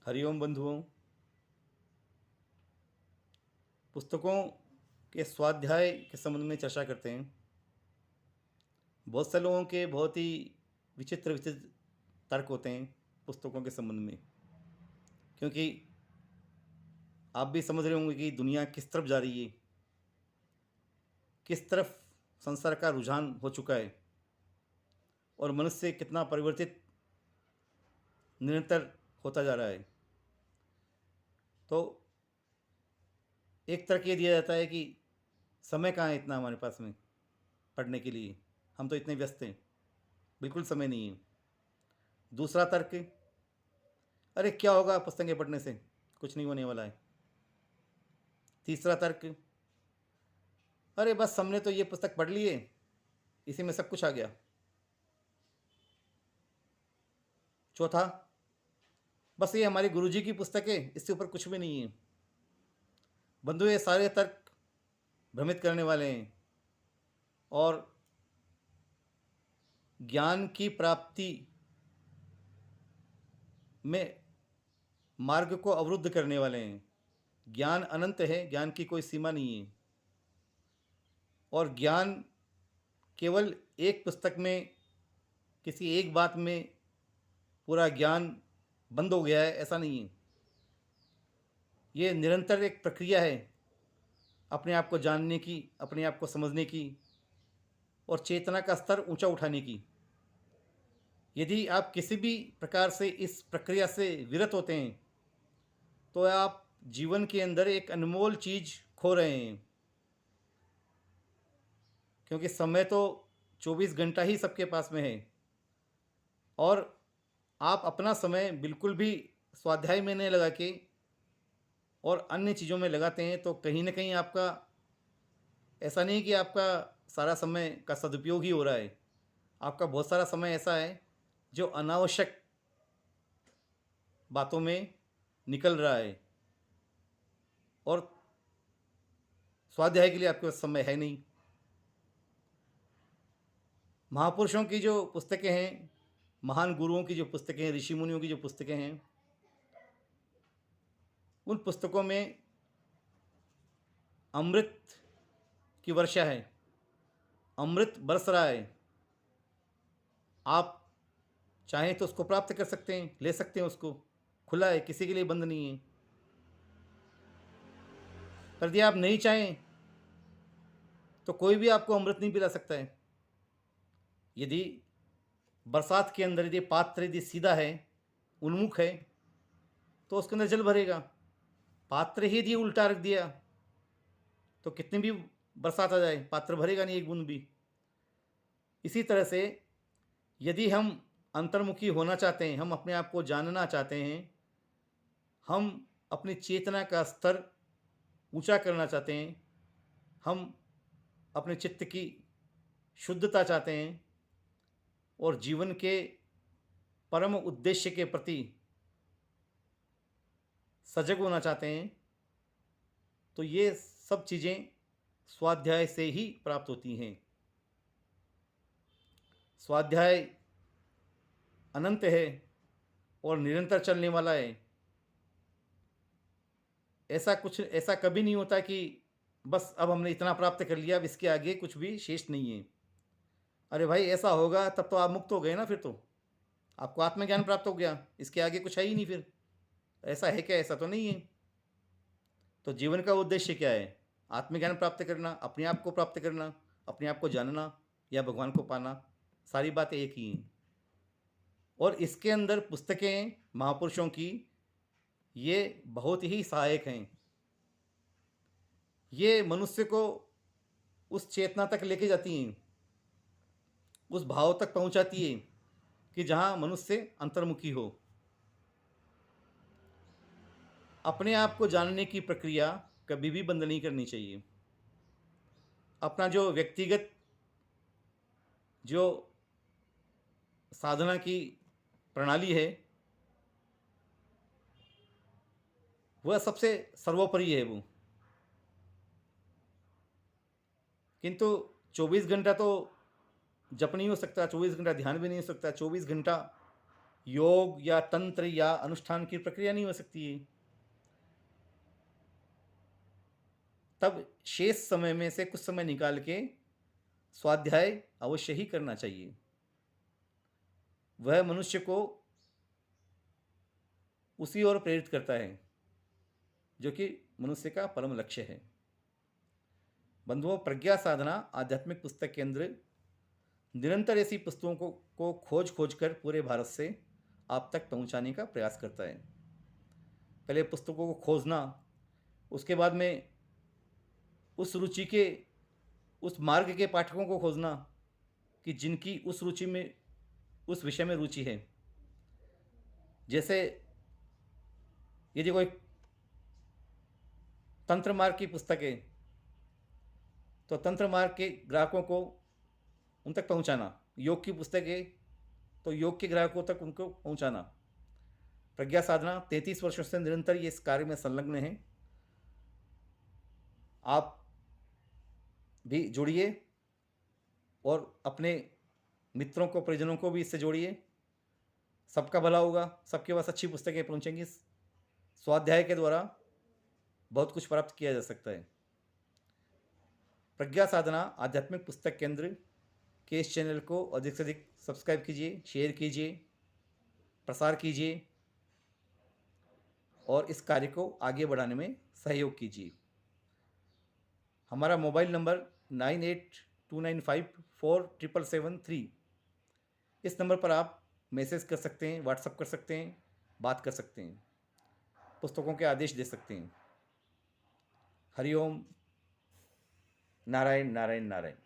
हरिओम बंधुओं। पुस्तकों के स्वाध्याय के संबंध में चर्चा करते हैं। बहुत से लोगों के बहुत ही विचित्र विचित्र तर्क होते हैं पुस्तकों के संबंध में, क्योंकि आप भी समझ रहे होंगे कि दुनिया किस तरफ जा रही है, किस तरफ संसार का रुझान हो चुका है और मनुष्य कितना परिवर्तित निरंतर होता जा रहा है। तो एक तर्क ये दिया जाता है कि समय कहाँ है इतना हमारे पास में पढ़ने के लिए, हम तो इतने व्यस्त हैं, बिल्कुल समय नहीं है। दूसरा तर्क, अरे क्या होगा पुस्तकें पढ़ने से, कुछ नहीं होने वाला है। तीसरा तर्क, अरे बस हमने तो ये पुस्तक पढ़ ली है, इसी में सब कुछ आ गया। चौथा, बस ये हमारे गुरुजी की पुस्तक है, इससे ऊपर कुछ भी नहीं है। बंधु, ये सारे तर्क भ्रमित करने वाले हैं और ज्ञान की प्राप्ति में मार्ग को अवरुद्ध करने वाले हैं। ज्ञान अनंत है, ज्ञान की कोई सीमा नहीं है और ज्ञान केवल एक पुस्तक में किसी एक बात में पूरा ज्ञान बंद हो गया है, ऐसा नहीं है। ये निरंतर एक प्रक्रिया है अपने आप को जानने की, अपने आप को समझने की और चेतना का स्तर ऊंचा उठाने की। यदि आप किसी भी प्रकार से इस प्रक्रिया से विरत होते हैं तो आप जीवन के अंदर एक अनमोल चीज़ खो रहे हैं, क्योंकि समय तो 24 घंटा ही सबके पास में है और आप अपना समय बिल्कुल भी स्वाध्याय में नहीं लगा के और अन्य चीज़ों में लगाते हैं तो कहीं ना कहीं आपका, ऐसा नहीं कि आपका सारा समय का सदुपयोग ही हो रहा है, आपका बहुत सारा समय ऐसा है जो अनावश्यक बातों में निकल रहा है और स्वाध्याय के लिए आपके पास समय है नहीं। महापुरुषों की जो पुस्तकें हैं, महान गुरुओं की जो पुस्तकें हैं, ऋषि मुनियों की जो पुस्तकें हैं, उन पुस्तकों में अमृत की वर्षा है, अमृत बरस रहा है। आप चाहें तो उसको प्राप्त कर सकते हैं, ले सकते हैं, उसको खुला है, किसी के लिए बंद नहीं है। पर यदि आप नहीं चाहें तो कोई भी आपको अमृत नहीं पिला सकता है। यदि बरसात के अंदर यदि पात्र यदि सीधा है, उन्मुख है, तो उसके अंदर जल भरेगा। पात्र ही यदि उल्टा रख दिया तो कितनी भी बरसात आ जाए, पात्र भरेगा नहीं एक बूंद भी। इसी तरह से यदि हम अंतर्मुखी होना चाहते हैं, हम अपने आप को जानना चाहते हैं, हम अपनी चेतना का स्तर ऊंचा करना चाहते हैं, हम अपने चित्त की शुद्धता चाहते हैं और जीवन के परम उद्देश्य के प्रति सजग होना चाहते हैं, तो ये सब चीज़ें स्वाध्याय से ही प्राप्त होती हैं। स्वाध्याय अनंत है और निरंतर चलने वाला है। ऐसा कभी नहीं होता कि बस अब हमने इतना प्राप्त कर लिया, अब इसके आगे कुछ भी शेष नहीं है। अरे भाई, ऐसा होगा तब तो आप मुक्त हो गए ना, फिर तो आपको आत्मज्ञान प्राप्त हो गया, इसके आगे कुछ है ही नहीं। फिर ऐसा है क्या? ऐसा तो नहीं है। तो जीवन का उद्देश्य क्या है? आत्मज्ञान प्राप्त करना, अपने आप को प्राप्त करना, अपने आप को जानना या भगवान को पाना, सारी बातें एक ही हैं। और इसके अंदर पुस्तकें महापुरुषों की ये बहुत ही सहायक हैं। ये मनुष्य को उस चेतना तक लेके जाती हैं, उस भाव तक पहुंचाती है कि जहां मनुष्य अंतर्मुखी हो। अपने आप को जानने की प्रक्रिया कभी भी बंद नहीं करनी चाहिए। अपना जो व्यक्तिगत जो साधना की प्रणाली है वह सबसे सर्वोपरि है वो, किंतु 24 घंटा तो जप नहीं हो सकता, 24 घंटा ध्यान भी नहीं हो सकता, 24 घंटा योग या तंत्र या अनुष्ठान की प्रक्रिया नहीं हो सकती है। तब शेष समय में से कुछ समय निकाल के स्वाध्याय अवश्य ही करना चाहिए। वह मनुष्य को उसी ओर प्रेरित करता है जो कि मनुष्य का परम लक्ष्य है। बंधुओं, प्रज्ञा साधना आध्यात्मिक पुस्तक केंद्र निरंतर ऐसी पुस्तकों को खोज खोज कर पूरे भारत से आप तक पहुंचाने का प्रयास करता है। पहले पुस्तकों को खोजना, उसके बाद में उस रुचि के, उस मार्ग के पाठकों को खोजना कि जिनकी उस रुचि में, उस विषय में रुचि है। जैसे यदि कोई तंत्र मार्ग की पुस्तक है तो तंत्र मार्ग के ग्राहकों को उन तक पहुंचाना। योग की पुस्तक है तो योग के ग्राहकों तक उनको पहुंचाना। प्रज्ञा साधना 33 वर्षों से निरंतर ये इस कार्य में संलग्न है। आप भी जुड़िए और अपने मित्रों को, परिजनों को भी इससे जोड़िए। सबका भला होगा, सबके पास अच्छी पुस्तकें पहुंचेंगी। स्वाध्याय के द्वारा बहुत कुछ प्राप्त किया जा सकता है। प्रज्ञा साधना आध्यात्मिक पुस्तक केंद्र के इस चैनल को अधिक से अधिक सब्सक्राइब कीजिए, शेयर कीजिए, प्रसार कीजिए और इस कार्य को आगे बढ़ाने में सहयोग कीजिए। हमारा मोबाइल नंबर 9829547773। इस नंबर पर आप मैसेज कर सकते हैं, व्हाट्सएप कर सकते हैं, बात कर सकते हैं, पुस्तकों के आदेश दे सकते हैं। हरिओम। नारायण नारायण नारायण।